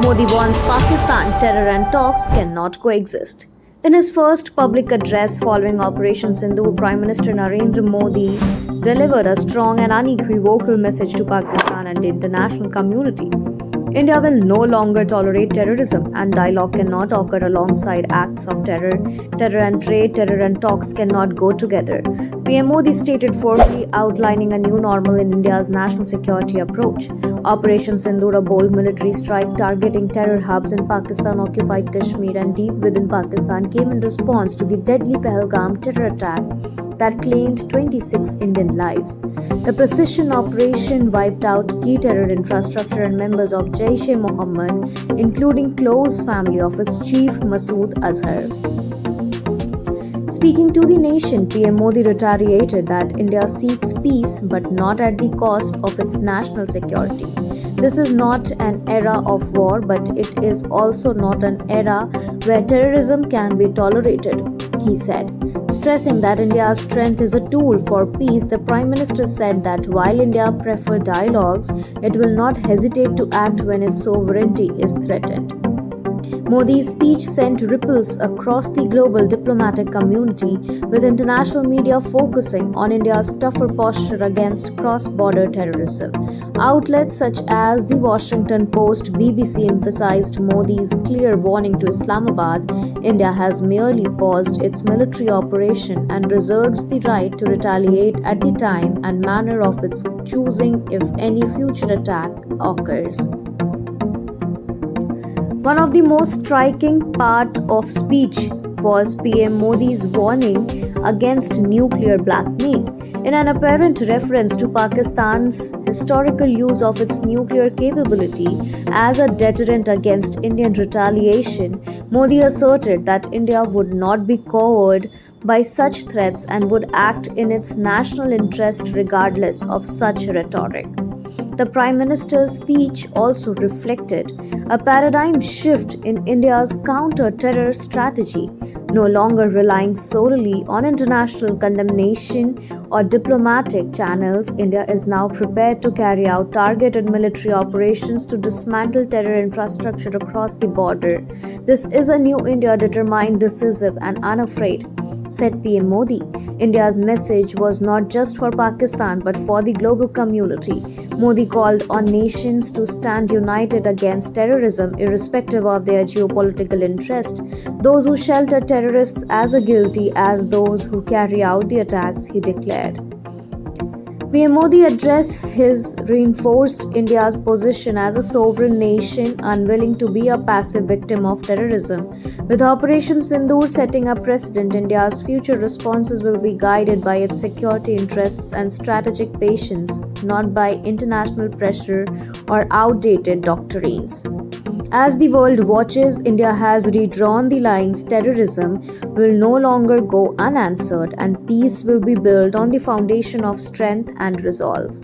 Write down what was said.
Modi warns Pakistan terror and talks cannot coexist. In his first public address following Operation Sindoor, Prime Minister Narendra Modi delivered a strong and unequivocal message to Pakistan and the international community. India will no longer tolerate terrorism, and dialogue cannot occur alongside acts of terror. Terror and trade, terror and talks cannot go together. PM Modi stated, formally outlining a new normal in India's national security approach. Operation Sindoor, a bold military strike targeting terror hubs in Pakistan-occupied Kashmir and deep within Pakistan, came in response to the deadly Pahalgam terror attack that claimed 26 Indian lives. The precision operation wiped out key terror infrastructure and members of Jaish-e-Mohammed, including close family of its chief Masood Azhar. Speaking to the nation, PM Modi reiterated that India seeks peace but not at the cost of its national security. This is not an era of war, but it is also not an era where terrorism can be tolerated, he said. Stressing that India's strength is a tool for peace, the Prime Minister said that while India prefers dialogues, it will not hesitate to act when its sovereignty is threatened. Modi's speech sent ripples across the global diplomatic community, with international media focusing on India's tougher posture against cross-border terrorism. Outlets such as the Washington Post, BBC emphasized Modi's clear warning to Islamabad: India has merely paused its military operation and reserves the right to retaliate at the time and manner of its choosing if any future attack occurs. One of the most striking part of speech was PM Modi's warning against nuclear blackmail. In an apparent reference to Pakistan's historical use of its nuclear capability as a deterrent against Indian retaliation, Modi asserted that India would not be cowed by such threats and would act in its national interest regardless of such rhetoric. The Prime Minister's speech also reflected a paradigm shift in India's counter-terror strategy. No longer relying solely on international condemnation or diplomatic channels, India is now prepared to carry out targeted military operations to dismantle terror infrastructure across the border. This is a new India, determined, decisive, and unafraid, said PM Modi. India's message was not just for Pakistan but for the global community. Modi called on nations to stand united against terrorism, irrespective of their geopolitical interest. Those who shelter terrorists as guilty as those who carry out the attacks, he declared. PM Modi addressed his reinforced India's position as a sovereign nation unwilling to be a passive victim of terrorism. With Operation Sindoor setting a precedent, India's future responses will be guided by its security interests and strategic patience, not by international pressure or outdated doctrines. As the world watches, India has redrawn the lines. Terrorism will no longer go unanswered, and peace will be built on the foundation of strength and resolve.